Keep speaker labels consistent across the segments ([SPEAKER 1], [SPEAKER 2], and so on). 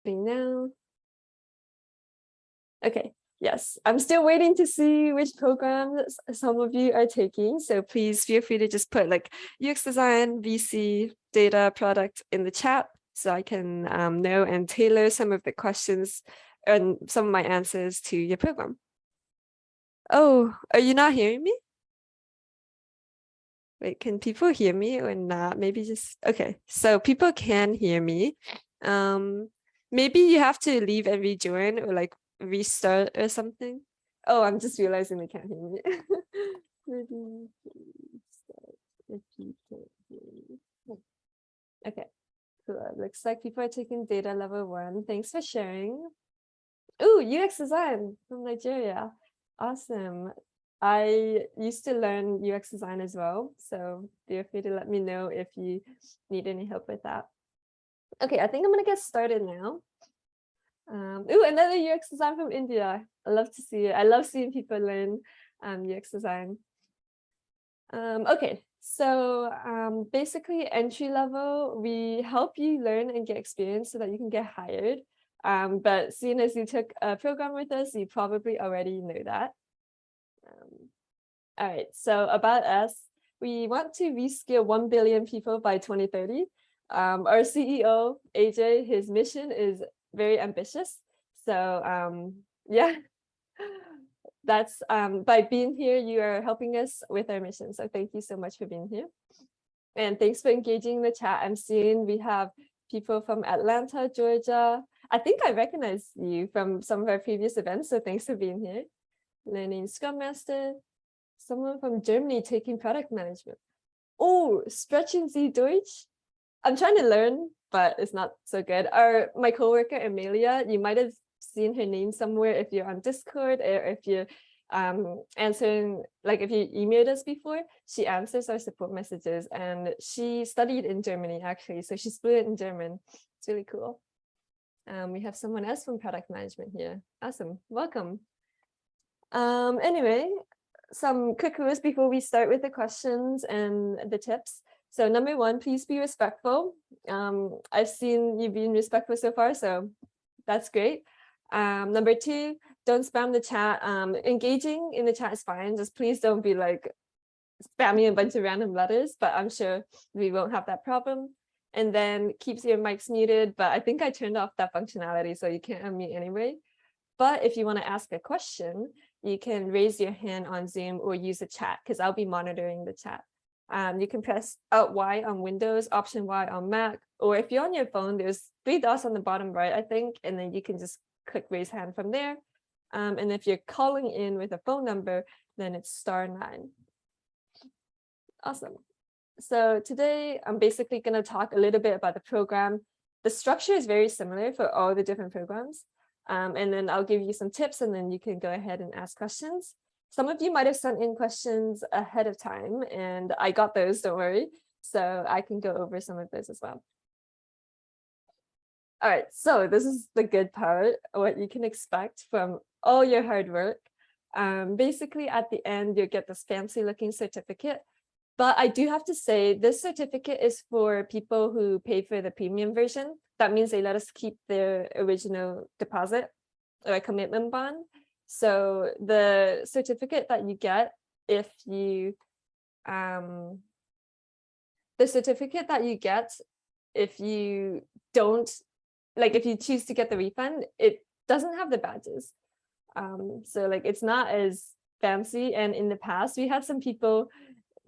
[SPEAKER 1] now. Okay, yes, I'm still waiting to see which programs some of you are taking. So please feel free to just put like UX design, VC, data, product in the chat so I can know and tailor some of the questions and some of my answers to your program. Oh, are you not hearing me? Wait, can people hear me or not? Maybe just, okay, so people can hear me. Maybe you have to leave and rejoin or like restart or something. Oh, I'm just realizing they can't hear me. Maybe restart if you can't hear me. Okay, cool. Looks like people are taking data level 1. Thanks for sharing. Oh, UX design from Nigeria. Awesome. I used to learn UX design as well, so feel free to let me know if you need any help with that. Okay, I think I'm gonna get started now. Oh, another UX design from India. I love to see it. I love seeing people learn UX design. Okay, so basically entry level, we help you learn and get experience so that you can get hired. But seeing as you took a program with us, you probably already know that. All right, so about us, we want to reskill 1 billion people by 2030. Our CEO, AJ, his mission is very ambitious. So yeah, that's by being here, you are helping us with our mission. So thank you so much for being here. And thanks for engaging in the chat. I'm seeing we have people from Atlanta, Georgia. I think I recognize you from some of our previous events, so thanks for being here. Learning Scrum Master. Someone from Germany taking product management. Oh, sprechen Sie Deutsch? I'm trying to learn, but it's not so good. My coworker, Amelia, you might have seen her name somewhere if you're on Discord or if you're answering, like if you emailed us before, she answers our support messages and she studied in Germany actually. So she's fluent in German. It's really cool. We have someone else from product management here. Awesome, welcome. Anyway, some quick rules before we start with the questions and the tips. So number 1, please be respectful. I've seen you being respectful so far, so that's great. Number 2, don't spam the chat. Engaging in the chat is fine. Just please don't be like spamming a bunch of random letters, but I'm sure we won't have that problem. And then keeps your mics muted, but I think I turned off that functionality, so you can't unmute anyway. But if you want to ask a question, you can raise your hand on Zoom or use the chat because I'll be monitoring the chat. You can press Alt Y on Windows, Option Y on Mac, or if you're on your phone, there's 3 dots on the bottom right, I think, and then you can just click raise hand from there. And if you're calling in with a phone number, then it's *9. Awesome. So today, I'm basically going to talk a little bit about the program. The structure is very similar for all the different programs. And then I'll give you some tips and then you can go ahead and ask questions. Some of you might have sent in questions ahead of time and I got those, don't worry. So I can go over some of those as well. All right, so this is the good part, what you can expect from all your hard work. Basically at the end, you'll get this fancy looking certificate. But I do have to say this certificate is for people who pay for the premium version. That means they let us keep their original deposit or a commitment bond. So the certificate that you get if you don't, like if you choose to get the refund, it doesn't have the badges. So like it's not as fancy. And in the past, we had some people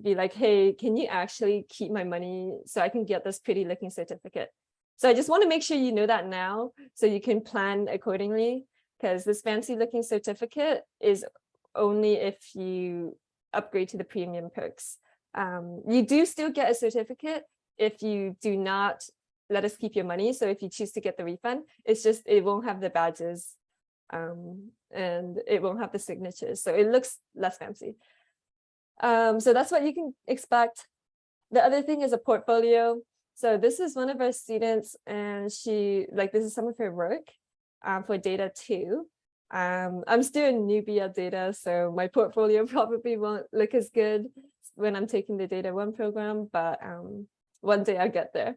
[SPEAKER 1] be like, hey, can you actually keep my money so I can get this pretty looking certificate? So I just want to make sure you know that now so you can plan accordingly, because this fancy looking certificate is only if you upgrade to the premium perks. You do still get a certificate if you do not let us keep your money. So if you choose to get the refund, it's just it won't have the badges and it won't have the signatures. So it looks less fancy. So that's what you can expect. The other thing is a portfolio. So this is one of our students and this is some of her work for data 2. I'm still a newbie at data, so my portfolio probably won't look as good when I'm taking the data 1 program, but one day I'll get there.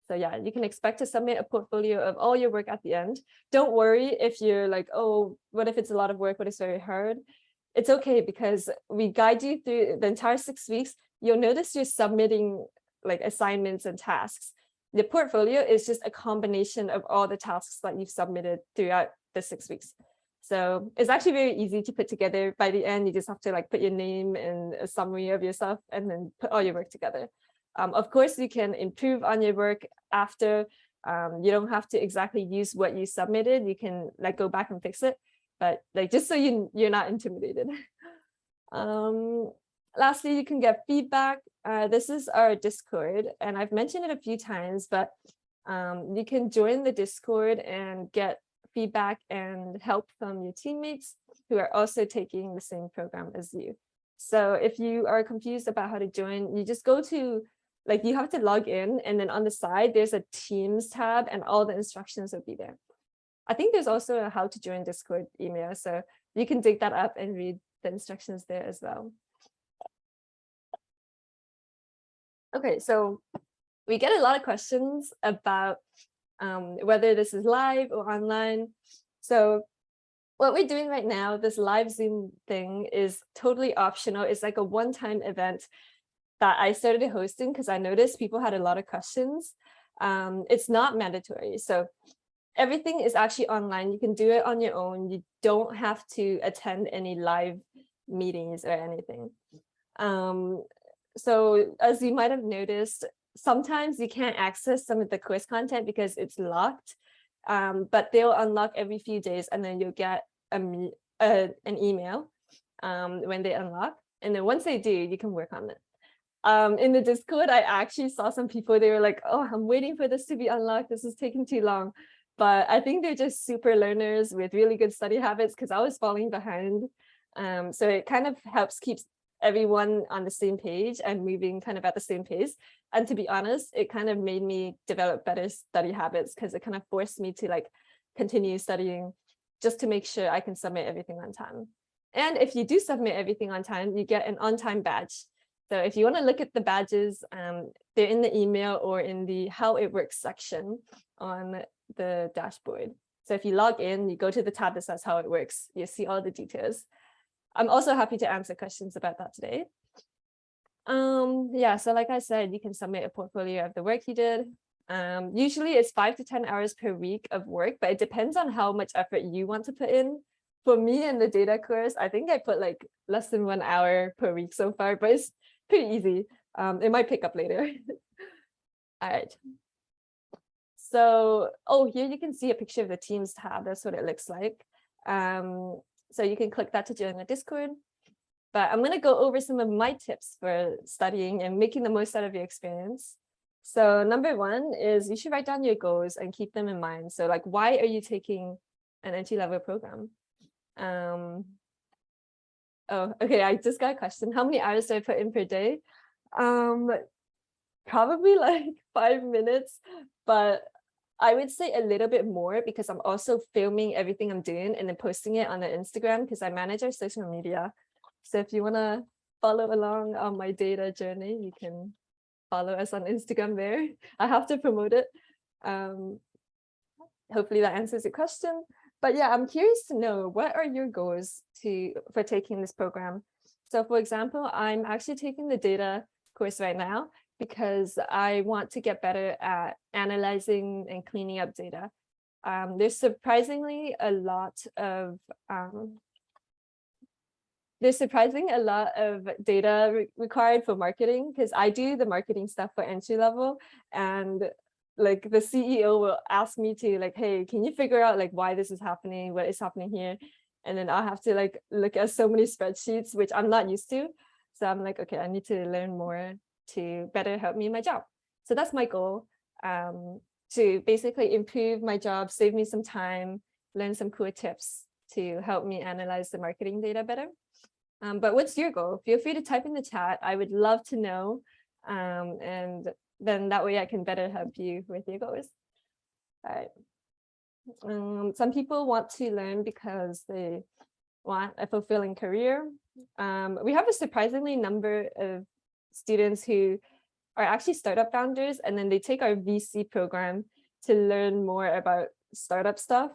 [SPEAKER 1] So yeah, you can expect to submit a portfolio of all your work at the end. Don't worry if you're like, oh, what if it's a lot of work? What if it's very hard? It's okay, because we guide you through the entire 6 weeks. You'll notice you're submitting like assignments and tasks. The portfolio is just a combination of all the tasks that you've submitted throughout the 6 weeks. So it's actually very easy to put together. By the end, you just have to like put your name and a summary of yourself and then put all your work together. Of course, you can improve on your work after. You don't have to exactly use what you submitted. You can like go back and fix it, but like just so you're not intimidated. Lastly, you can get feedback. This is our Discord, and I've mentioned it a few times, but you can join the Discord and get feedback and help from your teammates who are also taking the same program as you. So if you are confused about how to join, you just go to, like, you have to log in, and then on the side, there's a Teams tab and all the instructions will be there. I think there's also a how to join Discord email, so you can dig that up and read the instructions there as well. Okay, so we get a lot of questions about whether this is live or online. So what we're doing right now, this live Zoom thing, is totally optional. It's like a one-time event that I started hosting because I noticed people had a lot of questions. It's not mandatory. So everything is actually online. You can do it on your own. You don't have to attend any live meetings or anything. So as you might have noticed, sometimes you can't access some of the quiz content because it's locked, but they'll unlock every few days, and then you'll get an email when they unlock. And then once they do, you can work on it. In the Discord, I actually saw some people, they were like, oh, I'm waiting for this to be unlocked. This is taking too long. But I think they're just super learners with really good study habits, because I was falling behind. So it kind of helps keep everyone on the same page and moving kind of at the same pace. And to be honest, it kind of made me develop better study habits, because it kind of forced me to like continue studying just to make sure I can submit everything on time. And if you do submit everything on time, you get an on-time badge. So if you want to look at the badges, they're in the email or in the how it works section on the dashboard. So if you log in, you go to the tab that says how it works, you see all the details. I'm also happy to answer questions about that today. Yeah, so like I said, you can submit a portfolio of the work you did. Usually it's 5 to 10 hours per week of work, but it depends on how much effort you want to put in. For me in the data course, I think I put like less than 1 hour per week so far, but it's pretty easy. It might pick up later. All right. So, oh, here you can see a picture of the Teams tab. That's what it looks like. So you can click that to join the Discord. But I'm going to go over some of my tips for studying and making the most out of your experience. So number one is you should write down your goals and keep them in mind. So like, why are you taking an entry-level program? Oh, okay, I just got a question. How many hours do I put in per day? Probably like 5 minutes, but I would say a little bit more, because I'm also filming everything I'm doing and then posting it on the Instagram, because I manage our social media. So if you want to follow along on my data journey, you can follow us on Instagram there. I have to promote it. Hopefully that answers your question. But yeah, I'm curious to know, what are your goals for taking this program? So for example, I'm actually taking the data course right now because I want to get better at analyzing and cleaning up data. There's surprisingly a lot of data required for marketing, because I do the marketing stuff for entry level, and like the CEO will ask me to like, hey, can you figure out like why this is happening, what is happening here? And then I'll have to like look at so many spreadsheets, which I'm not used to. So I'm like, okay, I need to learn more to better help me in my job. So that's my goal, to basically improve my job, save me some time, learn some cool tips to help me analyze the marketing data better. But what's your goal? Feel free to type in the chat. I would love to know. And then that way I can better help you with your goals. All right. Some people want to learn because they want a fulfilling career. We have a surprisingly number of students who are actually startup founders, and then they take our VC program to learn more about startup stuff,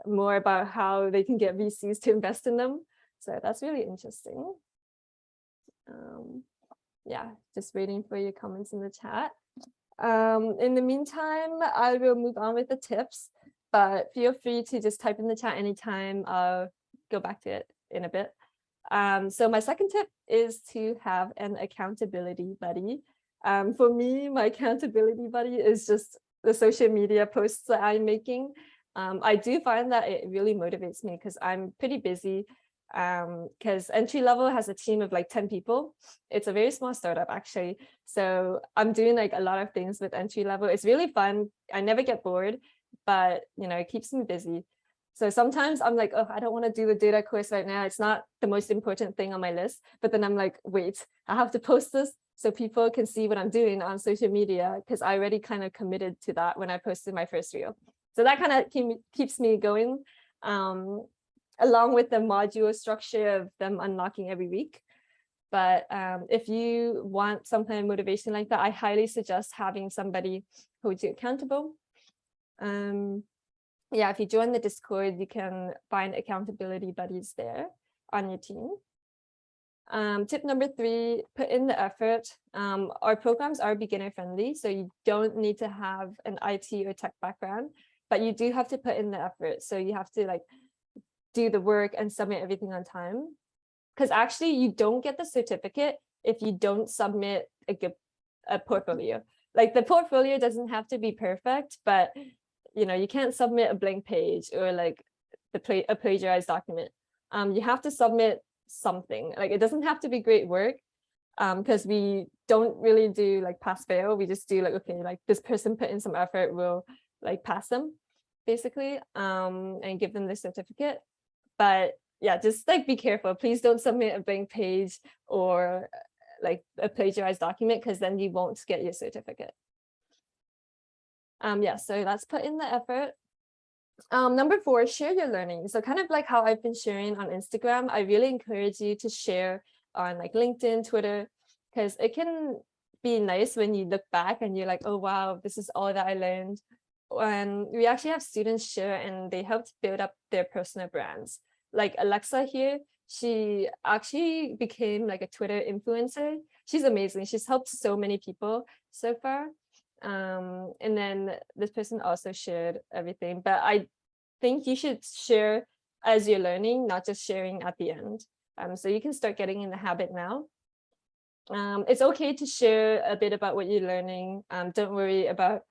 [SPEAKER 1] more about how they can get VCs to invest in them. So that's really interesting. Yeah, just waiting for your comments in the chat. In the meantime, I will move on with the tips, but feel free to just type in the chat anytime. I'll go back to it in a bit. So my second tip is to have an accountability buddy. For me, my accountability buddy is just the social media posts that I'm making. I do find that it really motivates me because I'm pretty busy. Because EntryLevel has a team of like 10 people. It's a very small startup actually. So I'm doing like a lot of things with EntryLevel. It's really fun. I never get bored, but you know, it keeps me busy. So sometimes I'm like, oh, I don't want to do the data course right now. It's not the most important thing on my list. But then I'm like, wait, I have to post this so people can see what I'm doing on social media, because I already kind of committed to that when I posted my first reel. So that kind of keeps me going. Along with the module structure of them unlocking every week. But if you want some kind of motivation like that, I highly suggest having somebody hold you accountable. Yeah, if you join the Discord, you can find accountability buddies there on your team. Tip number 3, put in the effort. Our programs are beginner friendly, so you don't need to have an IT or tech background, but you do have to put in the effort. So you have to like do the work and submit everything on time, because actually you don't get the certificate if you don't submit a portfolio. Like the portfolio doesn't have to be perfect, but you know, you can't submit a blank page or like a plagiarized document. You have to submit something. Like it doesn't have to be great work, because we don't really do like pass fail. We just do like, okay, like this person put in some effort, we'll like pass them basically, and give them the certificate. But yeah, just like be careful. Please don't submit a blank page or like a plagiarized document, because then you won't get your certificate. Yeah, so that's put in the effort. Number 4, share your learning. So kind of like how I've been sharing on Instagram, I really encourage you to share on like LinkedIn, Twitter, because it can be nice when you look back and you're like, oh, wow, this is all that I learned. And we actually have students share and they helped build up their personal brands. Like Alexa here, she actually became like a Twitter influencer. She's amazing. She's helped so many people so far. And then this person also shared everything, but I think you should share as you're learning, not just sharing at the end. So you can start getting in the habit now. It's okay to share a bit about what you're learning. Don't worry about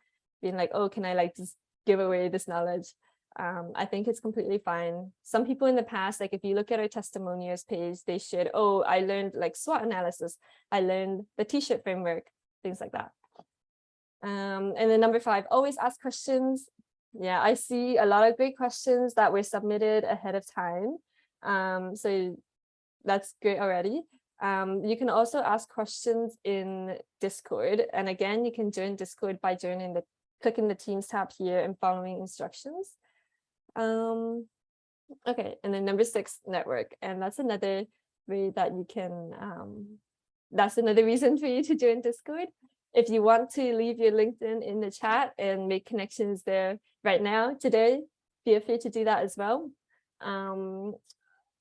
[SPEAKER 1] being like, oh, can I like just give away this knowledge? I think it's completely fine. Some people in the past, like if you look at our testimonials page, they shared, oh, I learned like SWOT analysis. I learned the t-shirt framework, things like that. And then number 5, always ask questions. Yeah, I see a lot of great questions that were submitted ahead of time. So that's great already. You can also ask questions in Discord. And again, you can join Discord by clicking the Teams tab here and following instructions. Okay, and then number 6, network. And that's another way that you can, that's another reason for you to join Discord. If you want to leave your LinkedIn in the chat and make connections there right now, today, feel free to do that as well. I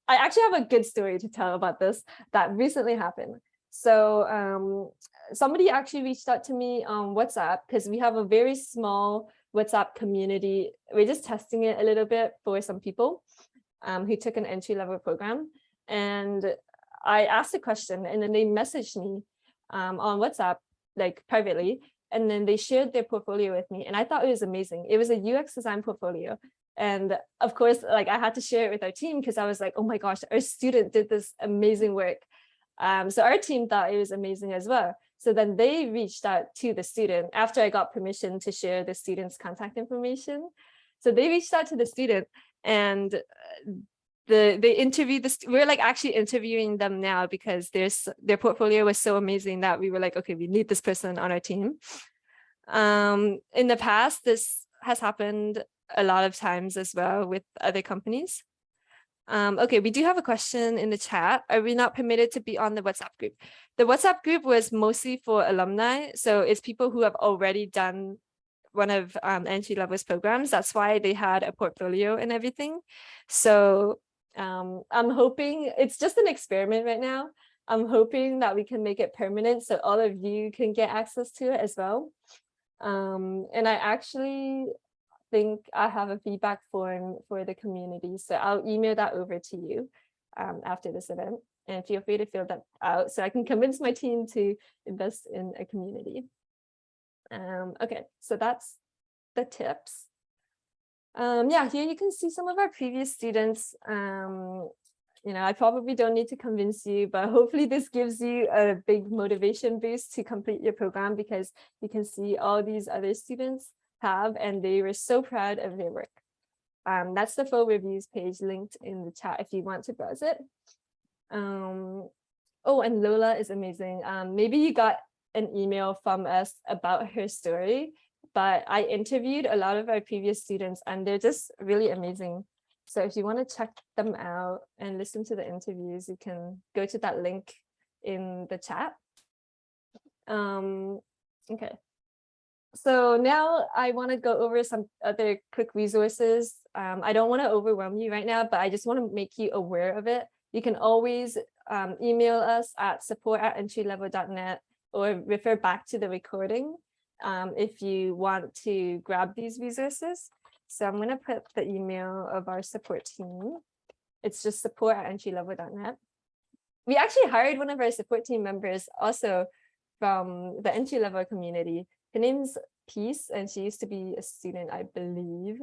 [SPEAKER 1] actually have a good story to tell about this that recently happened. So somebody actually reached out to me on WhatsApp, because we have a very small WhatsApp community. We're just testing it a little bit for some people who took an entry-level program. And I asked a question, and then they messaged me on WhatsApp, like privately, and then they shared their portfolio with me, and I thought it was amazing. It was a UX design portfolio, and of course, like I had to share it with our team, because I was like, oh my gosh, our student did this amazing work. So our team thought it was amazing as well. So then they reached out to the student after I got permission to share the student's contact information. So they reached out to the student, and they interviewed we're like actually interviewing them now, because their portfolio was so amazing that we were like, okay, we need this person on our team. In the past, this has happened a lot of times as well with other companies. Okay, we do have a question in the chat. Are we not permitted to be on the WhatsApp group? The WhatsApp group was mostly for alumni, so it's people who have already done one of EntryLevel's programs. That's why they had a portfolio and everything. So I'm hoping, it's just an experiment right now. I'm hoping that we can make it permanent so all of you can get access to it as well. And I actually think I have a feedback form for the community, so I'll email that over to you after this event, and feel free to fill that out so I can convince my team to invest in a community. Okay, so that's the tips. Yeah, here you can see some of our previous students. You know, I probably don't need to convince you, but hopefully this gives you a big motivation boost to complete your program, because you can see all these other students have, and they were so proud of their work. That's the full reviews page linked in the chat if you want to browse it. Oh, and Lola is amazing. Maybe you got an email from us about her story, but I interviewed a lot of our previous students and they're just really amazing. So if you want to check them out and listen to the interviews, you can go to that link in the chat. Okay. So now I want to go over some other quick resources. I don't want to overwhelm you right now, but I just want to make you aware of it. You can always email us at support@entrylevel.net or refer back to the recording if you want to grab these resources. So I'm going to put the email of our support team. It's just support@entrylevel.net. We actually hired one of our support team members also from the EntryLevel community. Her name's Peace, and she used to be a student, I believe.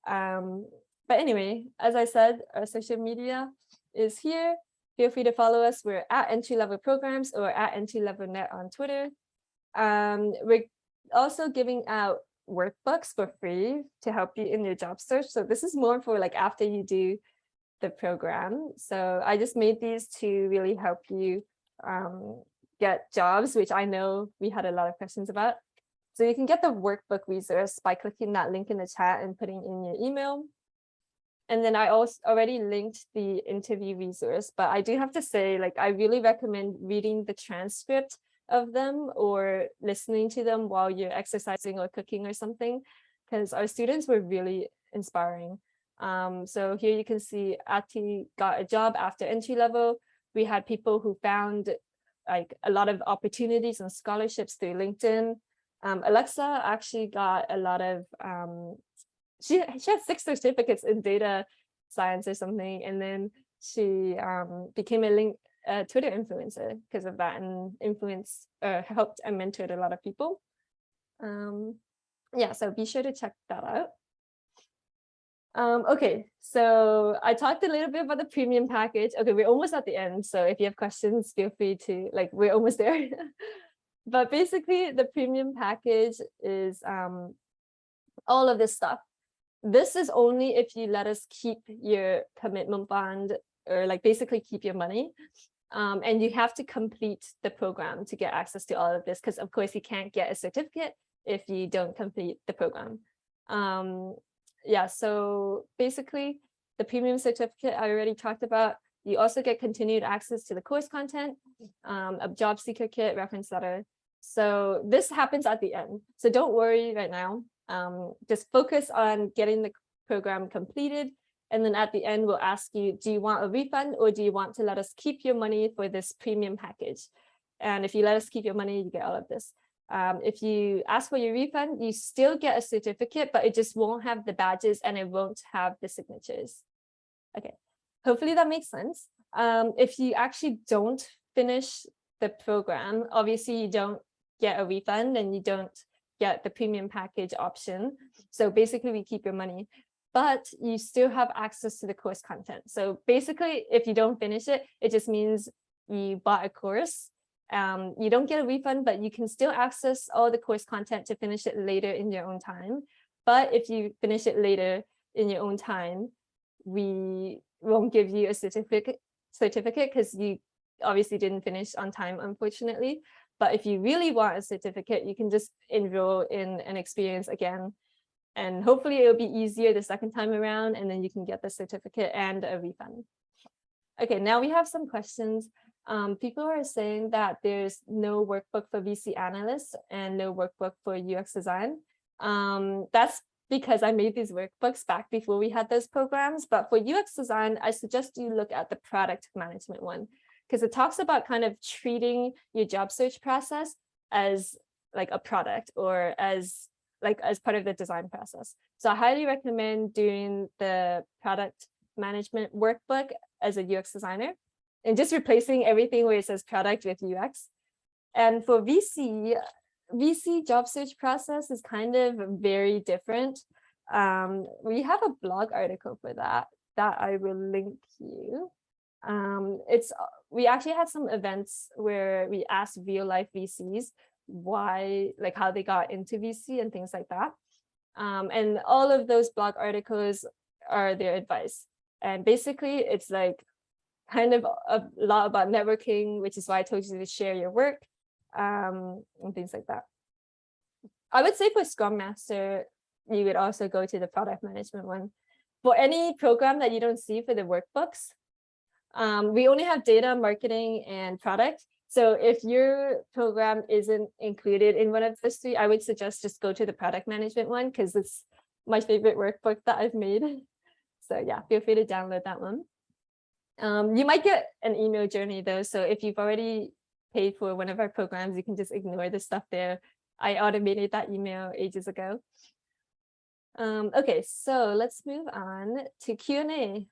[SPEAKER 1] But anyway, as I said, our social media is here. Feel free to follow us. We're at EntryLevel Programs or at EntryLevelNet on Twitter. We're also giving out workbooks for free to help you in your job search. So this is more for like after you do the program. So I just made these to really help you get jobs, which I know we had a lot of questions about. So you can get the workbook resource by clicking that link in the chat and putting in your email. And then I also already linked the interview resource, but I do have to say, like, I really recommend reading the transcript of them or listening to them while you're exercising or cooking or something, because our students were really inspiring. So here you can see Ati got a job after EntryLevel. We had people who found like a lot of opportunities and scholarships through LinkedIn. Alexa actually got a lot of, she had 6 certificates in data science or something, and then she became a Twitter influencer because of that, and helped and mentored a lot of people. Yeah, so be sure to check that out. Okay, so I talked a little bit about the premium package. Okay, we're almost at the end, so if you have questions, feel free to, like, we're almost there. But basically, the premium package is all of this stuff. This is only if you let us keep your commitment bond, or like basically keep your money. And you have to complete the program to get access to all of this, because of course you can't get a certificate if you don't complete the program. Yeah, so basically the premium certificate I already talked about. You also get continued access to the course content, a job seeker kit, reference letter. So this happens at the end. So don't worry right now. Just focus on getting the program completed. And then at the end, we'll ask you, do you want a refund or do you want to let us keep your money for this premium package? And if you let us keep your money, you get all of this. If you ask for your refund, you still get a certificate, but it just won't have the badges and it won't have the signatures. Okay, hopefully that makes sense. If you actually don't finish the program, obviously you don't get a refund and you don't get the premium package option. So basically we keep your money, but you still have access to the course content. So basically, if you don't finish it, it just means you bought a course. You don't get a refund, but you can still access all the course content to finish it later in your own time. But if you finish it later in your own time, we won't give you a certificate because you obviously didn't finish on time, unfortunately. But if you really want a certificate, you can just enroll in an experience again. And hopefully it'll be easier the second time around, and then you can get the certificate and a refund. Okay, now we have some questions. People are saying that there's no workbook for VC analysts and no workbook for UX design. That's because I made these workbooks back before we had those programs. But for UX design, I suggest you look at the product management one, because it talks about kind of treating your job search process as like a product, or as part of the design process. So I highly recommend doing the product management workbook as a UX designer, and just replacing everything where it says product with UX. And for VC job search process is kind of very different. We have a blog article for that I will link you. We actually had some events where we asked real life VCs why, like how they got into VC and things like that. And all of those blog articles are their advice. And basically it's like kind of a lot about networking, which is why I told you to share your work, and things like that. I would say for Scrum Master, you would also go to the product management one. For any program that you don't see for the workbooks, we only have data, marketing, and product. So if your program isn't included in one of those three, I would suggest just go to the product management one, because it's my favorite workbook that I've made. So yeah, feel free to download that one. You might get an email journey though. So if you've already paid for one of our programs, you can just ignore the stuff there. I automated that email ages ago. Okay, so let's move on to Q&A.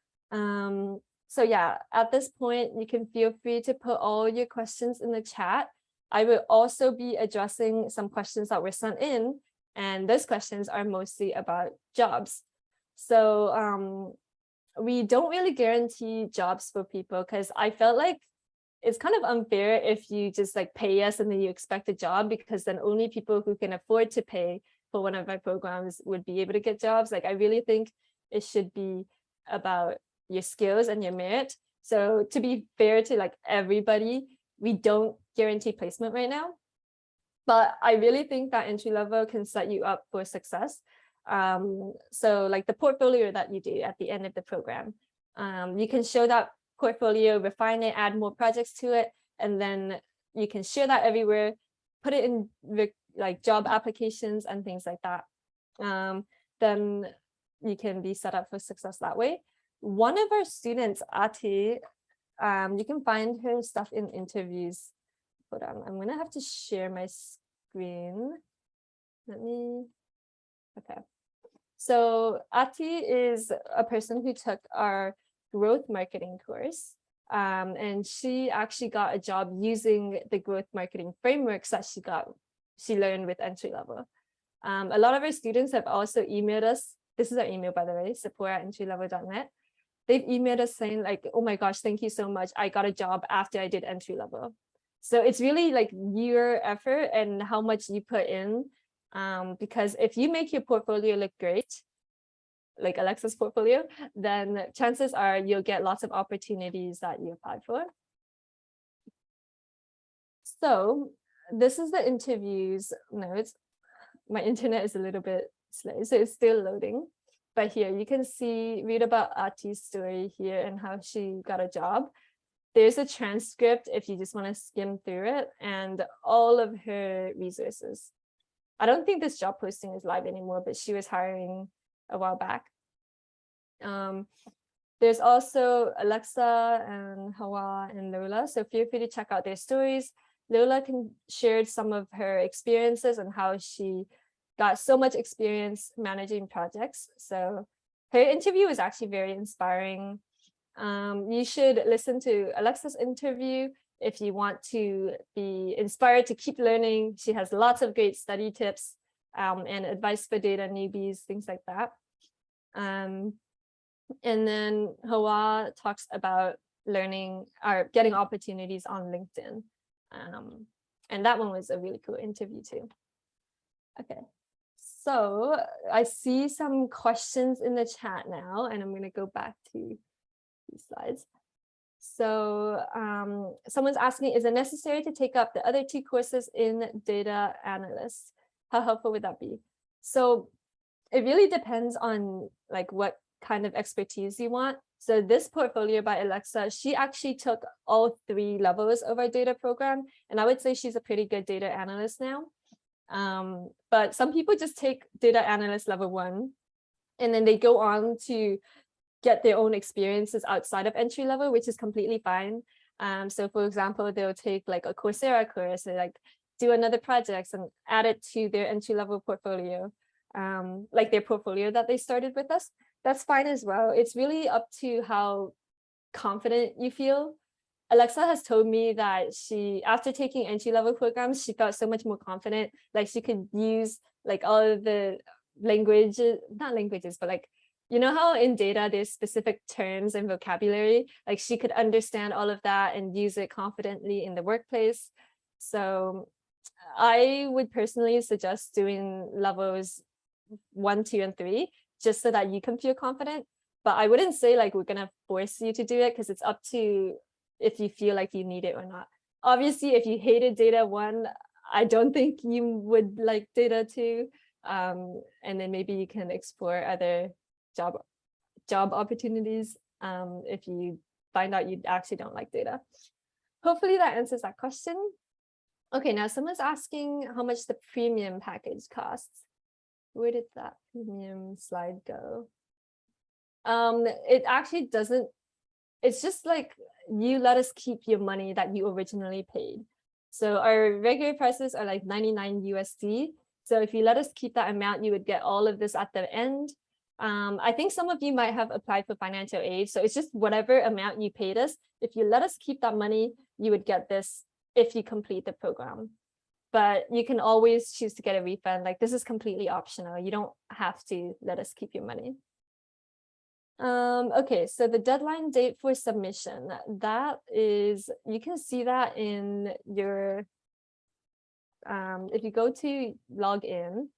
[SPEAKER 1] So yeah, at this point, you can feel free to put all your questions in the chat. I will also be addressing some questions that were sent in, and those questions are mostly about jobs. So we don't really guarantee jobs for people, because I felt like it's kind of unfair if you just like pay us and then you expect a job, because then only people who can afford to pay for one of my programs would be able to get jobs. Like I really think it should be about your skills and your merit. So to be fair to like everybody, we don't guarantee placement right now, but I really think that entry level can set you up for success. So like the portfolio that you do at the end of the program, you can show that portfolio, refine it, add more projects to it, and then you can share that everywhere, put it in like job applications and things like that. Then you can be set up for success that way. One of our students, Ati, you can find her stuff in interviews. Hold on, I'm gonna have to share my screen. Okay. So Ati is a person who took our growth marketing course, and she actually got a job using the growth marketing frameworks that she learned with entry level. A lot of our students have also emailed us. This is our email, by the way, support@entrylevel.net. They've emailed us saying like, oh my gosh, thank you so much. I got a job after I did entry level. So it's really like your effort and how much you put in. Because if you make your portfolio look great, like Alexa's portfolio, then chances are you'll get lots of opportunities that you applied for. So this is the interviews notes. My internet is a little bit slow, so it's still loading. But here you can read about Ati's story here and how she got a job. There's a transcript if you just want to skim through it, and all of her resources. I don't think this job posting is live anymore, but she was hiring a while back. There's also Alexa and Hawa and Lola, so feel free to check out their stories. Lola shared some of her experiences and how she got so much experience managing projects. So her interview was actually very inspiring. You should listen to Alexa's interview if you want to be inspired to keep learning. She has lots of great study tips and advice for data newbies, things like that. And then Hawa talks about learning or getting opportunities on LinkedIn. And that one was a really cool interview too. Okay, so I see some questions in the chat now, and I'm going to go back to these slides. So someone's asking, is it necessary to take up the other 2 courses in data analyst? How helpful would that be? So it really depends on like what kind of expertise you want. So this portfolio by Alexa, she actually took all 3 levels of our data program, and I would say she's a pretty good data analyst now. But some people just take data analyst level 1, and then they go on to get their own experiences outside of entry level, which is completely fine. So for example, they'll take like a Coursera course, or like do another project and add it to their entry level portfolio, like their portfolio that they started with us. That's fine as well. It's really up to how confident you feel. Alexa has told me that she, after taking entry level programs, she felt so much more confident. Like she could use like all of the languages, not languages, but like, you know how in data there's specific terms and vocabulary, like she could understand all of that and use it confidently in the workplace. So I would personally suggest doing levels 1, 2, and 3, just so that you can feel confident. But I wouldn't say like we're gonna force you to do it, because it's up to if you feel like you need it or not. Obviously, if you hated data 1, I don't think you would like data 2. And then maybe you can explore other job opportunities if you find out you actually don't like data. Hopefully that answers that question. Okay, now someone's asking how much the premium package costs. Where did that premium slide go? It actually doesn't, it's just like you let us keep your money that you originally paid. So our regular prices are like 99 USD. So if you let us keep that amount, you would get all of this at the end. I think some of you might have applied for financial aid. So it's just whatever amount you paid us. If you let us keep that money, you would get this if you complete the program. But you can always choose to get a refund. Like this is completely optional. You don't have to let us keep your money. Okay, so the deadline date for submission, that is, you can see that in your, if you go to log in,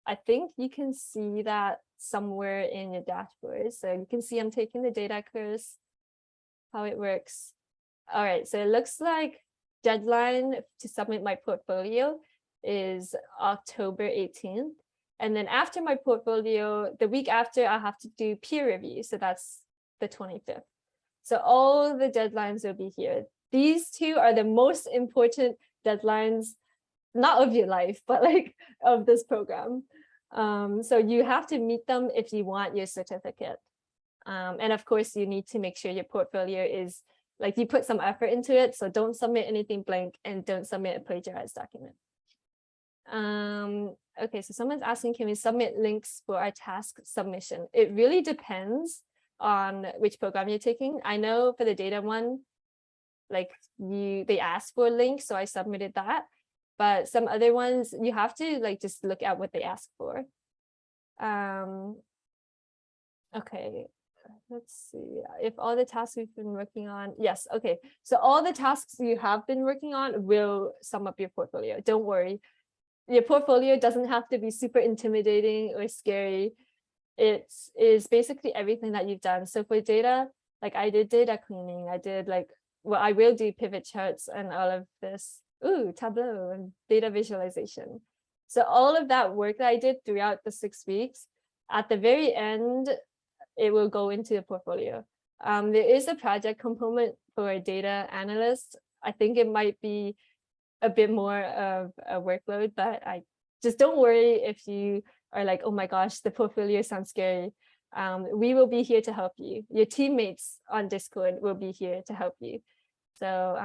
[SPEAKER 1] I think you can see that somewhere in your dashboard. So you can see I'm taking the data course, how it works. All right, so it looks like deadline to submit my portfolio is October 18th. And then after my portfolio, the week after, I have to do peer review. So that's the 25th. So all the deadlines will be here. These 2 are the most important deadlines, not of your life, but like of this program. So you have to meet them if you want your certificate. And of course, you need to make sure your portfolio is like you put some effort into it. So don't submit anything blank and don't submit a plagiarized document. Okay, so someone's asking, can we submit links for our task submission? It really depends on which program you're taking. I know for the data one, like they asked for a link, so I submitted that. But some other ones, you have to like just look at what they ask for. Okay, let's see. If all the tasks we've been working on, yes, okay. So all the tasks you have been working on will sum up your portfolio. Don't worry. Your portfolio doesn't have to be super intimidating or scary. It is basically everything that you've done. So for data, like I did data cleaning, I did like, well, I will do pivot charts and all of this. Ooh, Tableau and data visualization. So all of that work that I did throughout the 6 weeks, at the very end, it will go into the portfolio. There is a project component for a data analyst. I think it might be a bit more of a workload, but I just don't worry if you are like, oh my gosh, the portfolio sounds scary. We will be here to help you. Your teammates on Discord will be here to help you. So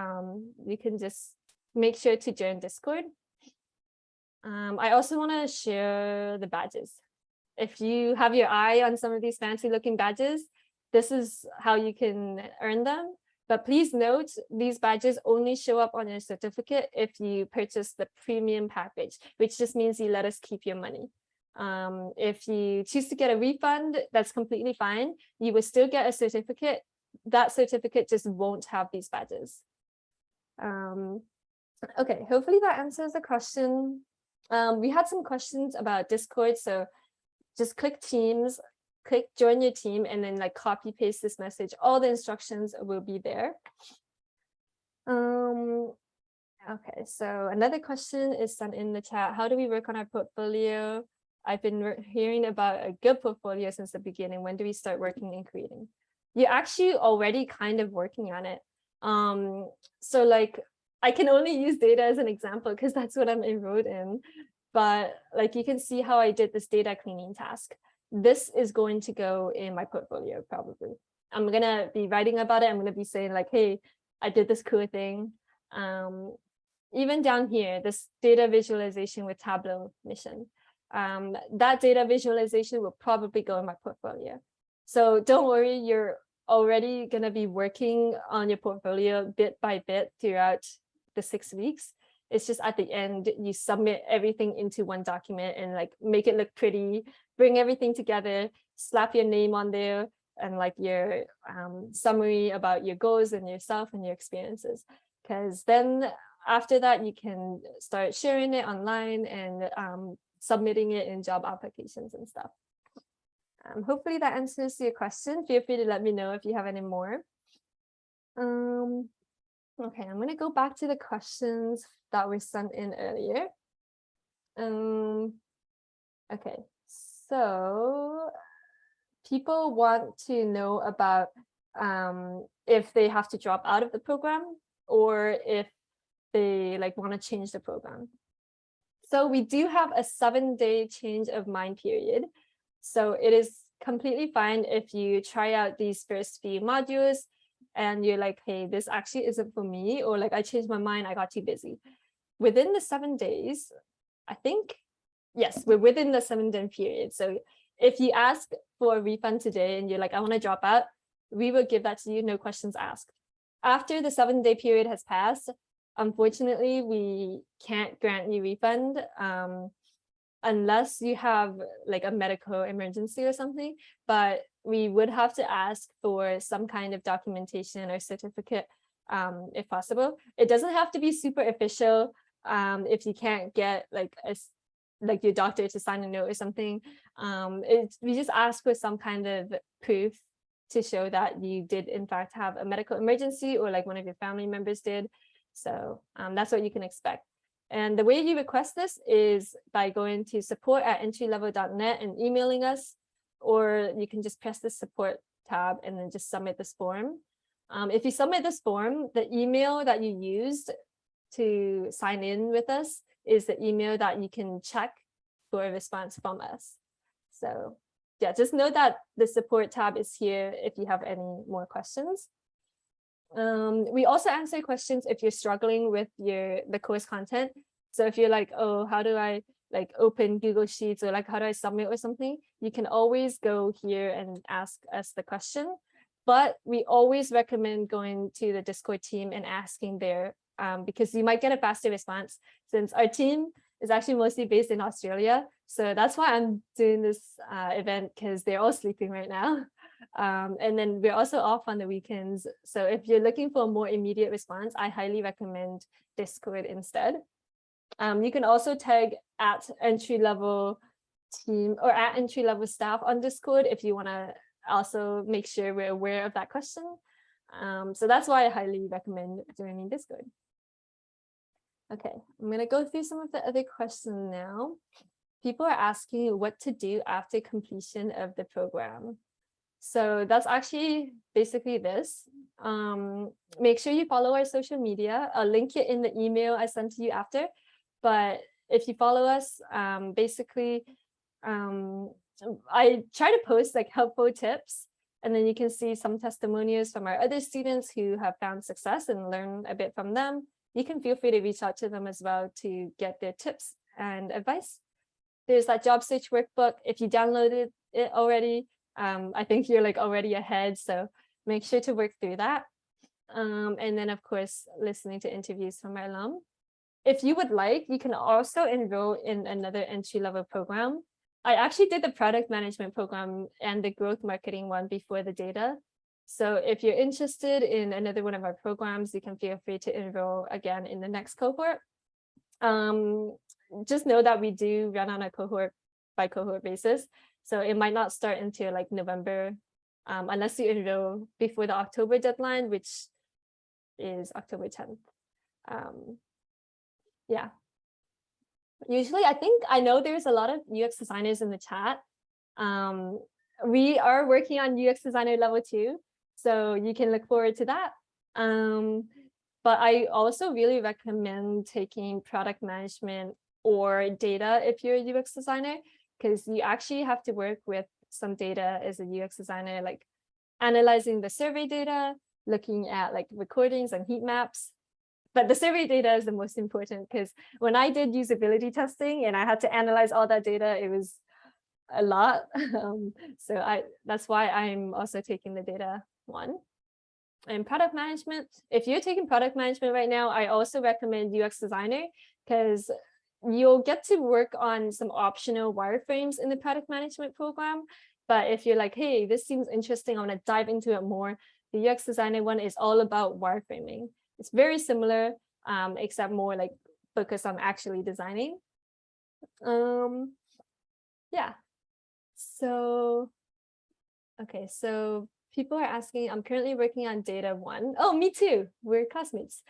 [SPEAKER 1] you can just make sure to join Discord. I also want to share the badges. If you have your eye on some of these fancy looking badges, this is how you can earn them. But please note, these badges only show up on your certificate if you purchase the premium package, which just means you let us keep your money. If you choose to get a refund, that's completely fine. You will still get a certificate. That certificate just won't have these badges. Okay, hopefully that answers the question. We had some questions about Discord, so just click Teams, click join your team, and then like copy paste this message. All the instructions will be there. Okay, so another question is sent in the chat. How do we work on our portfolio? I've been hearing about a good portfolio since the beginning. When do we start working and creating? You're actually already kind of working on it. So like, I can only use data as an example because that's what I'm enrolled in. But like, you can see how I did this data cleaning task. This is going to go in my portfolio probably. I'm gonna be writing about it. I'm gonna be saying like, hey, I did this cool thing. Even down here, this data visualization with Tableau mission. That data visualization will probably go in my portfolio. So don't worry, you're already going to be working on your portfolio bit by bit throughout the 6 weeks. It's just at the end, you submit everything into one document and like make it look pretty, bring everything together, slap your name on there and like your summary about your goals and yourself and your experiences. Because then after that, you can start sharing it online and submitting it in job applications and stuff. Hopefully that answers your question. Feel free to let me know if you have any more. Okay, I'm going to go back to the questions that were sent in earlier. Okay, so people want to know about if they have to drop out of the program or if they like want to change the program. So we do have a 7-day change of mind period. So it is completely fine if you try out these first few modules and you're like, hey, this actually isn't for me, or like I changed my mind, I got too busy. Within the 7 days, I think, yes, we're within the 7-day period. So if you ask for a refund today and you're like, I want to drop out, we will give that to you, no questions asked. After the 7-day period has passed, unfortunately, we can't grant you refund unless you have like a medical emergency or something, but we would have to ask for some kind of documentation or certificate if possible. It doesn't have to be super official. If you can't get like your doctor to sign a note or something, we just ask for some kind of proof to show that you did in fact have a medical emergency or like one of your family members did. So that's what you can expect. And the way you request this is by going to support@entrylevel.net and emailing us, or you can just press the support tab and then just submit this form. If you submit this form, the email that you used to sign in with us is the email that you can check for a response from us. So yeah, just know that the support tab is here if you have any more questions. We also answer questions if you're struggling with the course content. So if you're like, oh, how do I like open Google Sheets, or like how do I submit or something, you can always go here and ask us the question. But we always recommend going to the Discord team and asking there, because you might get a faster response, since our team is actually mostly based in Australia. So that's why I'm doing this event, because they're all sleeping right now. And then we're also off on the weekends. So if you're looking for a more immediate response, I highly recommend Discord instead. You can also tag @EntryLevel team or @EntryLevel staff on Discord if you want to also make sure we're aware of that question. So that's why I highly recommend joining Discord. Okay, I'm going to go through some of the other questions now. People are asking what to do after completion of the program. So that's actually basically this. Make sure you follow our social media. I'll link it in the email I sent to you after. But if you follow us, basically, I try to post like helpful tips, and then you can see some testimonials from our other students who have found success and learn a bit from them. You can feel free to reach out to them as well to get their tips and advice. There's that job search workbook. If you downloaded it already, I think you're like already ahead. So make sure to work through that. And then of course, listening to interviews from our alum. If you would like, you can also enroll in another entry-level program. I actually did the product management program and the growth marketing one before the data. So if you're interested in another one of our programs, you can feel free to enroll again in the next cohort. Just know that we do run on a cohort by cohort basis. So it might not start until like November, unless you enroll before the October deadline, which is October 10th. Yeah. Usually, I know there's a lot of UX designers in the chat. We are working on UX designer level 2, so you can look forward to that. But I also really recommend taking product management or data if you're a UX designer, because you actually have to work with some data as a UX designer, like analyzing the survey data, looking at like recordings and heat maps. But the survey data is the most important, because when I did usability testing and I had to analyze all that data, it was a lot. So that's why I'm also taking the data one. And product management, if you're taking product management right now, I also recommend UX designer, because you'll get to work on some optional wireframes in the product management program. But if you're like, hey, this seems interesting, I want to dive into it more, the UX designer one is all about wireframing. It's very similar, except more like focused on actually designing. Yeah. So, okay, so people are asking, I'm currently working on data 1. Oh, me too. We're classmates.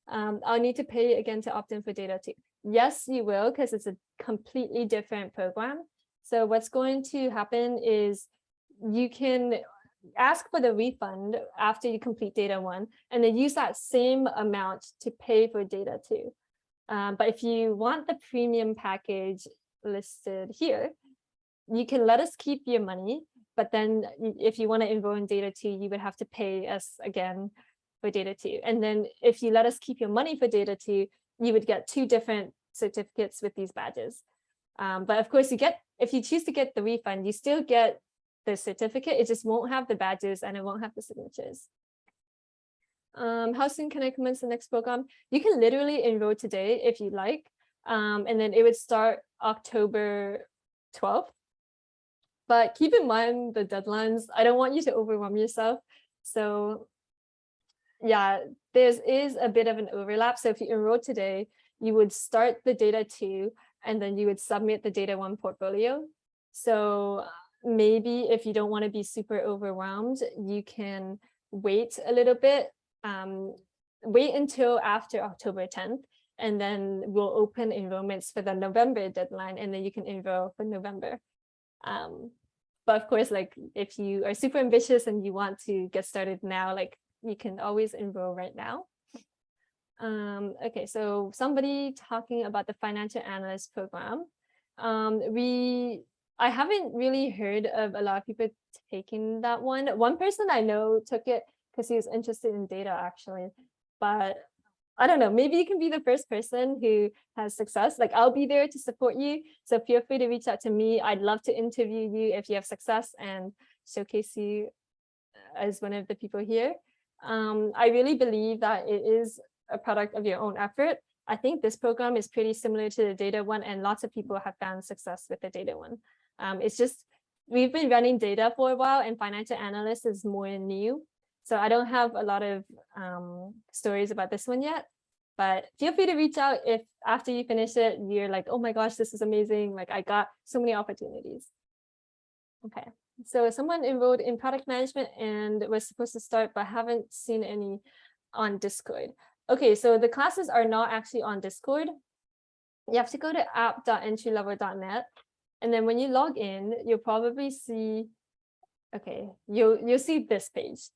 [SPEAKER 1] I'll need to pay again to opt in for data 2. Yes, you will, because it's a completely different program. So what's going to happen is you can ask for the refund after you complete data 1, and then use that same amount to pay for data 2. But if you want the premium package listed here, you can let us keep your money, but then if you want to enroll in data 2, you would have to pay us again for data 2. And then if you let us keep your money for data 2, you would get 2 different certificates with these badges. But of course, if you choose to get the refund, you still get the certificate. It just won't have the badges and it won't have the signatures. How soon can I commence the next program? You can literally enroll today if you like, and then it would start October 12th. But keep in mind the deadlines. I don't want you to overwhelm yourself. So yeah, there is a bit of an overlap. So if you enroll today, you would start the data 2, and then you would submit the data 1 portfolio. So maybe if you don't want to be super overwhelmed, you can wait a little bit, wait until after October 10th, and then we'll open enrollments for the November deadline, and then you can enroll for November. But of course, like if you are super ambitious and you want to get started now, like you can always enroll right now. Okay, so somebody talking about the financial analyst program. I haven't really heard of a lot of people taking that one. One person I know took it because he was interested in data actually, but I don't know, maybe you can be the first person who has success. Like I'll be there to support you. So feel free to reach out to me. I'd love to interview you if you have success and showcase you as one of the people here. I really believe that it is a product of your own effort. I think this program is pretty similar to the data one, and lots of people have found success with the data one. It's just, we've been running data for a while and financial analyst is more new. So I don't have a lot of stories about this one yet, but feel free to reach out if after you finish it, you're like, oh my gosh, this is amazing. Like I got so many opportunities. Okay, so someone enrolled in product management and was supposed to start, but haven't seen any on Discord. Okay, so the classes are not actually on Discord. You have to go to app.entrylevel.net. And then when you log in, you'll probably see, okay, you'll see this page.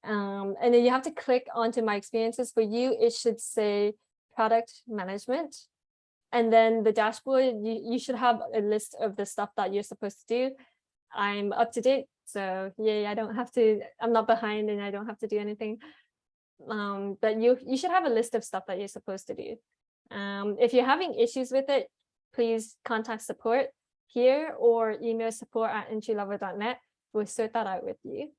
[SPEAKER 1] And then you have to click onto my experiences. For you, it should say product management. And then the dashboard, you should have a list of the stuff that you're supposed to do. I'm up to date. So yay, I'm not behind and I don't have to do anything. But you should have a list of stuff that you're supposed to do. If you're having issues with it, please contact support here or email support@entrylevel.net. We'll sort that out with you.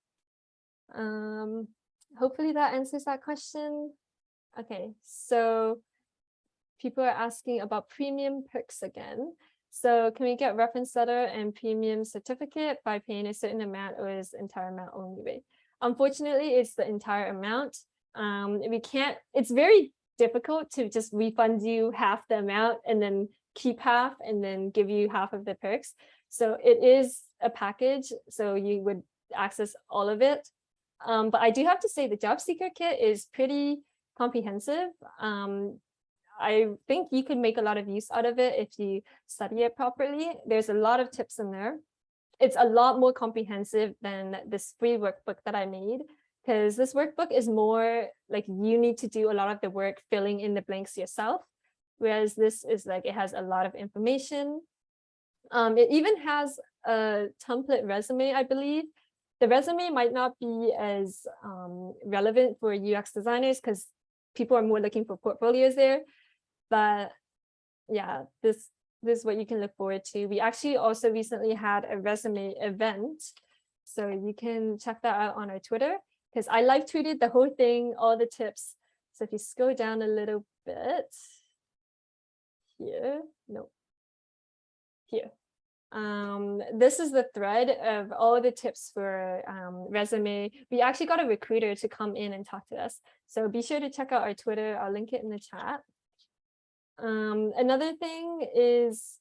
[SPEAKER 1] Hopefully that answers that question. Okay, so people are asking about premium perks again. So can we get reference letter and premium certificate by paying a certain amount, or is entire amount only? Unfortunately, it's the entire amount. We can't, it's very difficult to just refund you half the amount and then keep half and then give you half of the perks. So it is a package, so you would access all of it. But I do have to say the job seeker kit is pretty comprehensive. I think you could make a lot of use out of it if you study it properly. There's a lot of tips in there. It's a lot more comprehensive than this free workbook that I made, because this workbook is more like you need to do a lot of the work filling in the blanks yourself, whereas this is like it has a lot of information. It even has a template resume, I believe. The resume might not be as relevant for UX designers because people are more looking for portfolios there. But yeah, this is what you can look forward to. We actually also recently had a resume event, so you can check that out on our Twitter, because I live tweeted the whole thing, all the tips. So if you scroll down a little bit here, no, here. This is the thread of all the tips for resume. We actually got a recruiter to come in and talk to us. So be sure to check out our Twitter. I'll link it in the chat. Another thing is,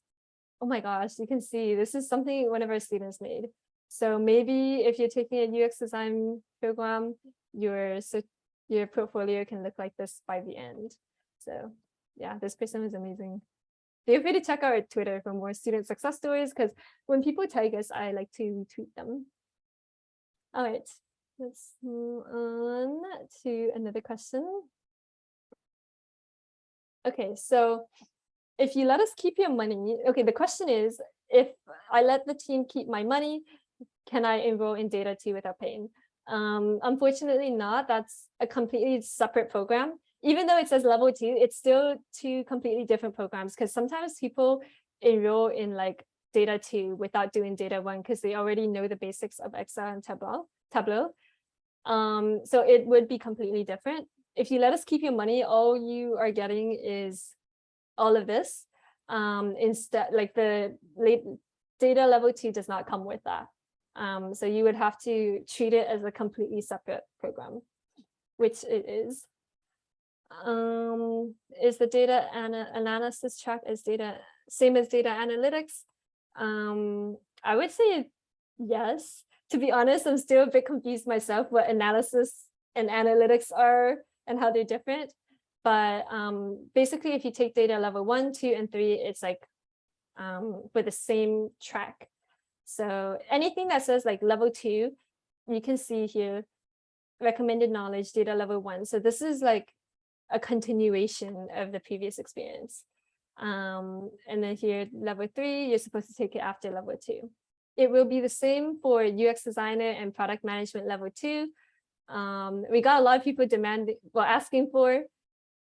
[SPEAKER 1] oh my gosh, you can see this is something one of our students made. So maybe if you're taking a UX design program, your portfolio can look like this by the end. So yeah, this person was amazing. Feel free to check out our Twitter for more student success stories, because when people tag us, I like to retweet them. All right, let's move on to another question. Okay, so if you let us keep your money, okay, the question is, if I let the team keep my money, can I enroll in Data 2 without paying? Unfortunately not. That's a completely separate program. Even though it says level 2, it's still 2 completely different programs, because sometimes people enroll in like Data 2 without doing Data 1 because they already know the basics of Excel and Tableau. So it would be completely different. If you let us keep your money, all you are getting is all of this. Instead, like the Data level 2 does not come with that. So you would have to treat it as a completely separate program, which it is. Is the data analysis track as same as data analytics? I would say yes. To be honest, I'm still a bit confused myself what analysis and analytics are and how they're different. But basically, if you take data level 1, 2, and 3, it's like with the same track. So anything that says like level 2, you can see here, recommended knowledge, data level 1. So this is like a continuation of the previous experience. And then here, level 3, you're supposed to take it after level 2. It will be the same for UX designer and product management level 2. We got a lot of people asking for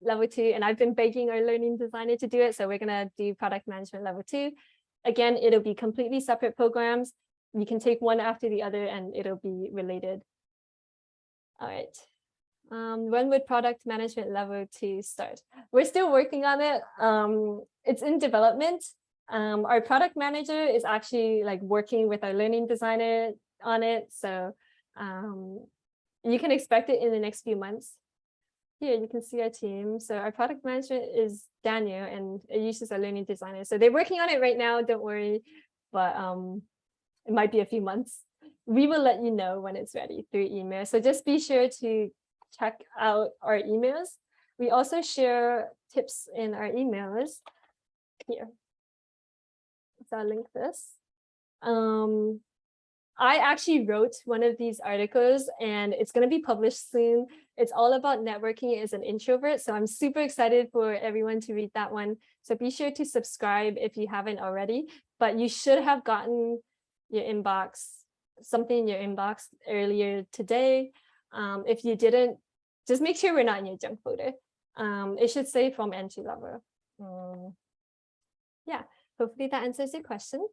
[SPEAKER 1] level 2, and I've been begging our learning designer to do it. So we're gonna do product management level 2. Again, it'll be completely separate programs. You can take one after the other and it'll be related. All right. When would product management level 2 start? We're still working on it. It's in development. Our product manager is actually like working with our learning designer on it. So you can expect it in the next few months. Here you can see our team. So our product management is Daniel, and it uses our learning designer. So they're working on it right now, don't worry, but it might be a few months. We will let you know when it's ready through email. So just be sure to check out our emails. We also share tips in our emails here. So I'll link this. I actually wrote one of these articles and it's going to be published soon. It's all about networking as an introvert. So I'm super excited for everyone to read that one. So be sure to subscribe if you haven't already, but you should have gotten your inbox, something in your inbox earlier today. If you didn't, just make sure we're not in your junk folder. It should say from EntryLevel. Yeah, hopefully that answers your question.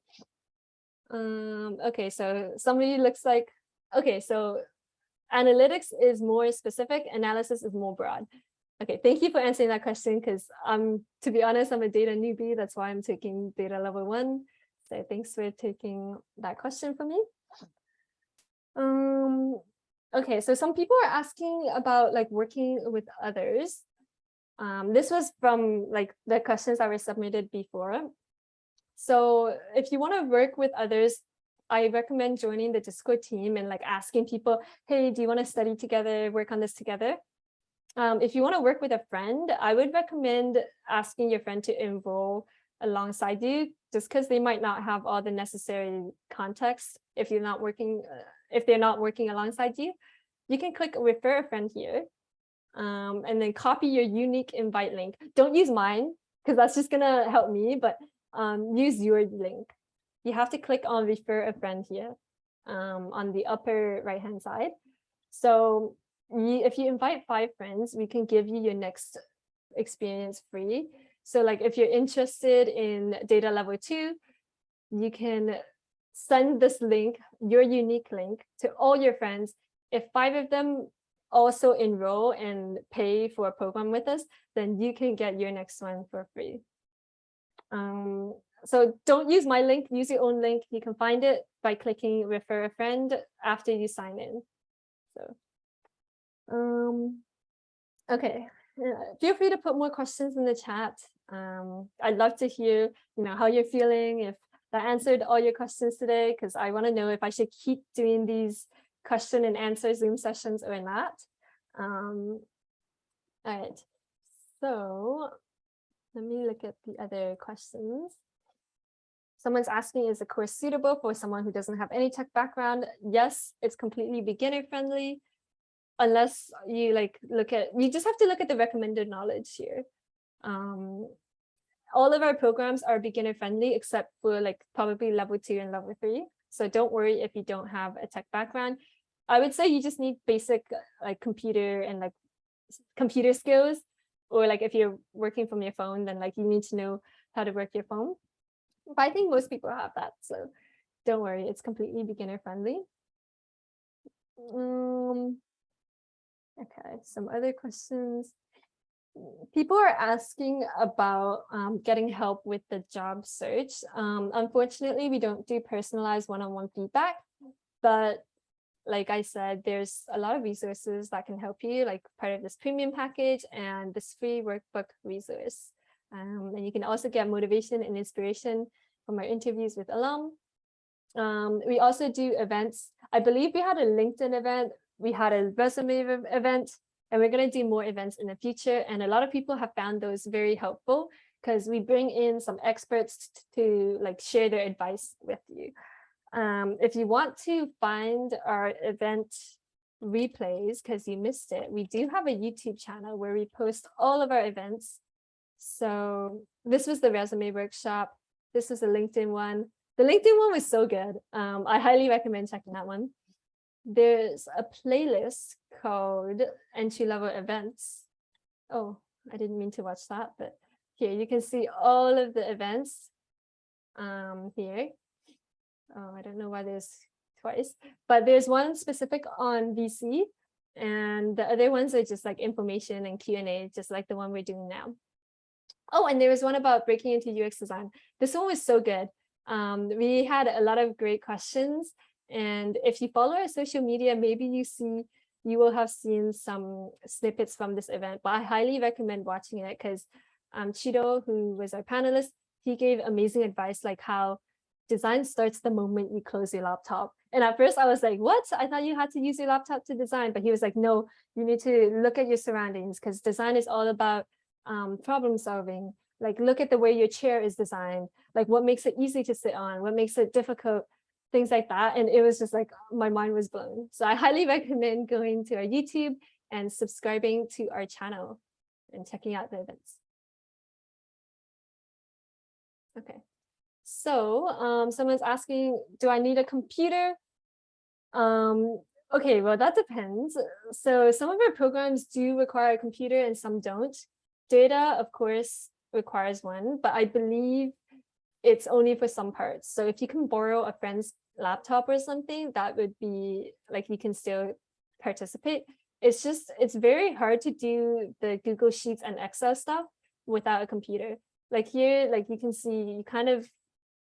[SPEAKER 1] Okay, so somebody looks like, okay, so analytics is more specific, analysis is more broad. Okay, thank you for answering that question, because to be honest, I'm a data newbie. That's why I'm taking data level 1. So thanks for taking that question from me. Okay, so some people are asking about like working with others. This was from like the questions that were submitted before. So if you want to work with others, I recommend joining the Discord team and like asking people, hey, do you want to study together, work on this together? If you want to work with a friend, I would recommend asking your friend to enroll alongside you, just because they might not have all the necessary context if you're not working, if they're not working alongside you. You can click refer a friend here, and then copy your unique invite link. Don't use mine because that's just gonna help me, but use your link. You have to click on refer a friend here, on the upper right hand side. So if you invite 5 friends, we can give you your next experience free. So like if you're interested in data level 2, you can send this link, your unique link, to all your friends. If 5 of them also enroll and pay for a program with us, then you can get your next one for free. So don't use my link, use your own link. You can find it by clicking refer a friend after you sign in. So okay, feel free to put more questions in the chat. I'd love to hear, how you're feeling, if that answered all your questions today, because I want to know if I should keep doing these question and answer Zoom sessions or not. All right, so let me look at the other questions. Someone's asking, is the course suitable for someone who doesn't have any tech background? Yes, it's completely beginner friendly. Unless you you just have to look at the recommended knowledge here. All of our programs are beginner friendly, except for probably level 2 and level 3. So don't worry if you don't have a tech background. I would say you just need basic computer and computer skills, or if you're working from your phone, then you need to know how to work your phone. But I think most people have that, so don't worry, it's completely beginner friendly. Okay, some other questions. People are asking about getting help with the job search. Unfortunately, we don't do personalized one-on-one feedback, but like I said, there's a lot of resources that can help you, like part of this premium package and this free workbook resource. And you can also get motivation and inspiration from our interviews with alum. We also do events. I believe we had a LinkedIn event, we had a resume event, and we're going to do more events in the future. And a lot of people have found those very helpful because we bring in some experts to share their advice with you. If you want to find our event replays because you missed it, we do have a YouTube channel where we post all of our events. So this was the resume workshop. This was the LinkedIn one. The LinkedIn one was so good. I highly recommend checking that one. There's a playlist called entry-level events. Oh, I didn't mean to watch that, but here you can see all of the events here. Oh, I don't know why there's twice, but there's one specific on VC, and the other ones are just information and Q&A, just like the one we're doing now. Oh, and there was one about breaking into UX design. This one was so good. We had a lot of great questions, and if you follow our social media, maybe you will have seen some snippets from this event, but I highly recommend watching it because Chido, who was our panelist, he gave amazing advice, like how design starts the moment you close your laptop. And at first I was like, what? I thought you had to use your laptop to design. But he was like, no, you need to look at your surroundings because design is all about problem solving. Look at the way your chair is designed, what makes it easy to sit on, what makes it difficult, things like that. And it was just my mind was blown. So I highly recommend going to our YouTube and subscribing to our channel and checking out the events. Okay, so someone's asking, do I need a computer? Okay, well, that depends. So some of our programs do require a computer and some don't. Data, of course, requires one, but I believe it's only for some parts. So if you can borrow a friend's laptop or something, that would be you can still participate. It's very hard to do the Google Sheets and Excel stuff without a computer. Here, you can see, you kind of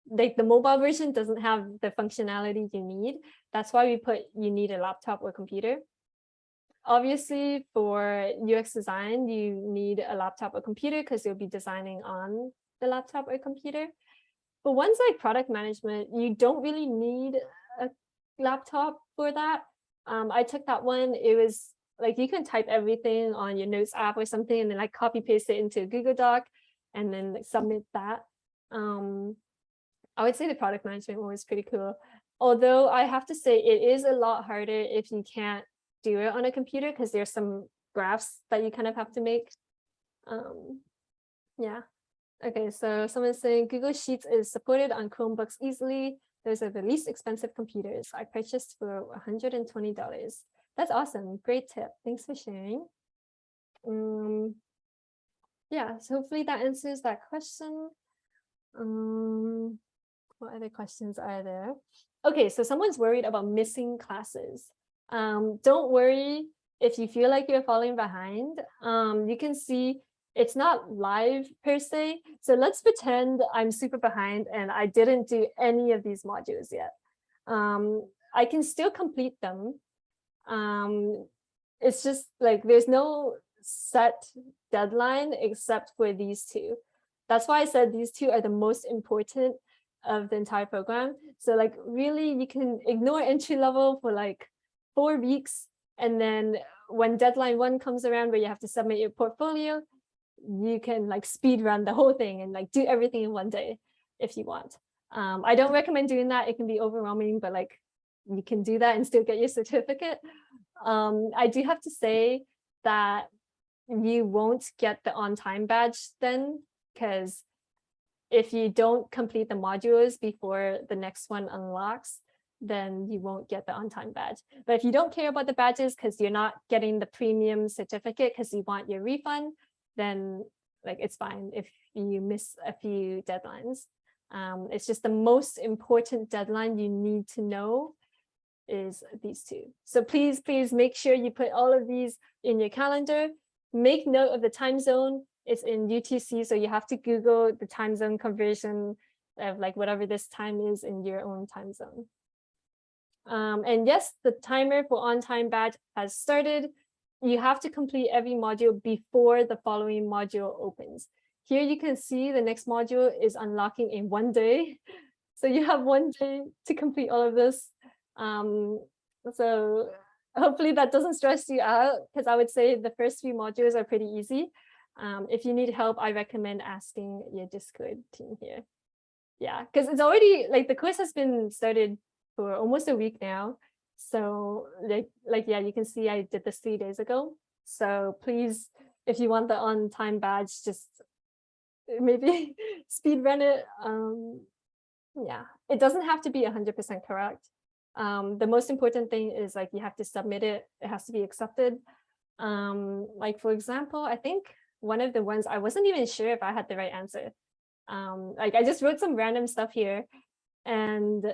[SPEAKER 1] the mobile version doesn't have the functionality you need. That's why we put you need a laptop or computer. Obviously, for UX design, you need a laptop or computer because you'll be designing on the laptop or computer. But ones like product management, you don't really need a laptop for that. I took that one. It was like you can type everything on your Notes app or something and then like copy paste it into a Google Doc and then like submit that. I would say the product management one was pretty cool. Although I have to say it is a lot harder if you can't do it on a computer because there's some graphs that you kind of have to make. Yeah. Okay, so someone's saying Google Sheets is supported on Chromebooks easily. Those are the least expensive computers I purchased for $120. That's awesome. Great tip. Thanks for sharing. Yeah, so hopefully that answers that question. What other questions are there? Okay, so someone's worried about missing classes. Don't worry if you feel like you're falling behind. You can see it's not live per se. So let's pretend I'm super behind and I didn't do any of these modules yet. I can still complete them. It's just like there's no set deadline except for these two. That's why I said these two are the most important of the entire program. So like really you can ignore entry level for like 4 weeks. And then when deadline 1 comes around where you have to submit your portfolio, you can like speed run the whole thing and like do everything in 1 day if you want. I don't recommend doing that. It can be overwhelming, but like you can do that and still get your certificate. I do have to say that you won't get the on-time badge then, because if you don't complete the modules before the next one unlocks, then you won't get the on-time badge. But if you don't care about the badges because you're not getting the premium certificate because you want your refund, then like it's fine if you miss a few deadlines. It's just the most important deadline you need to know is these two. So please make sure you put all of these in your calendar. Make note of the time zone. It's in UTC, so you have to Google the time zone conversion of like whatever this time is in your own time zone. And yes, the timer for on-time badge has started. You have to complete every module before the following module opens. Here you can see the next module is unlocking in 1 day. So you have 1 day to complete all of this. So hopefully that doesn't stress you out, because I would say the first few modules are pretty easy. If you need help, I recommend asking your Discord team here. Yeah, because it's already like the course has been started for almost a week now. So like yeah, you can see I did this 3 days ago. So please, if you want the on-time badge, just maybe speed run it. Yeah, it doesn't have to be 100% correct. The most important thing is like you have to submit it. It has to be accepted. Like for example, I think one of the ones I wasn't even sure if I had the right answer. Like I just wrote some random stuff here, and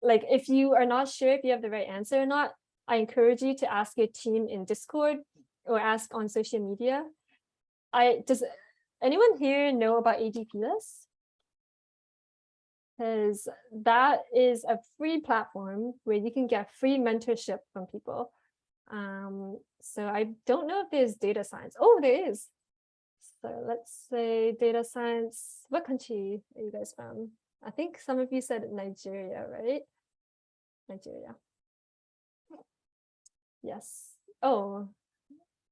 [SPEAKER 1] like if you are not sure if you have the right answer or not, I encourage you to ask your team in Discord or ask on social media. Does anyone here know about AGP List? Because that is a free platform where you can get free mentorship from people. So I don't know if there's data science. Oh, there is. So let's say data science. What country are you guys from? I think some of you said Nigeria, right? Nigeria. Yes. Oh,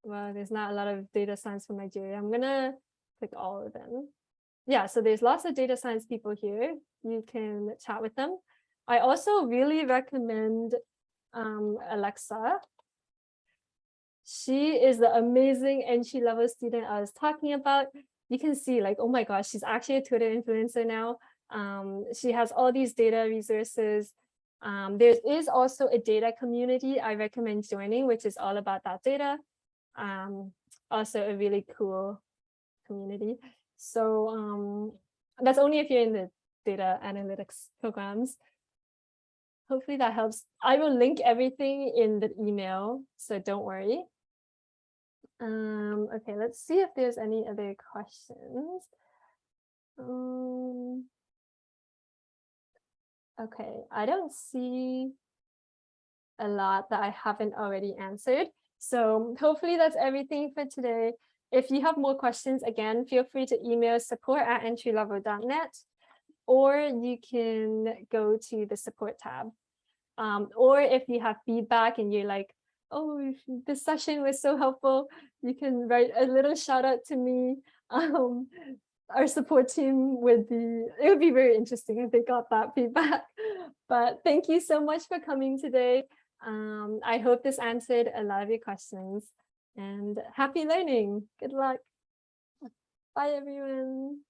[SPEAKER 1] well, there's not a lot of data science from Nigeria. I'm gonna click all of them. Yeah, so there's lots of data science people here. You can chat with them. I also really recommend Alexa. She is the amazing entry-level student I was talking about. You can see like, oh my gosh, she's actually a Twitter influencer now. She has all these data resources. There is also a data community I recommend joining, which is all about that data. Also a really cool community. So that's only if you're in the data analytics programs. Hopefully that helps. I will link everything in the email, so don't worry. Okay, let's see if there's any other questions. Okay, I don't see a lot that I haven't already answered. So hopefully that's everything for today. If you have more questions, again, feel free to email support@entrylevel.net, or you can go to the support tab. Or if you have feedback and you're like, oh, this session was so helpful. You can write a little shout out to me. Our support team it would be very interesting if they got that feedback. But thank you so much for coming today. I hope this answered a lot of your questions, and happy learning. Good luck. Bye, everyone.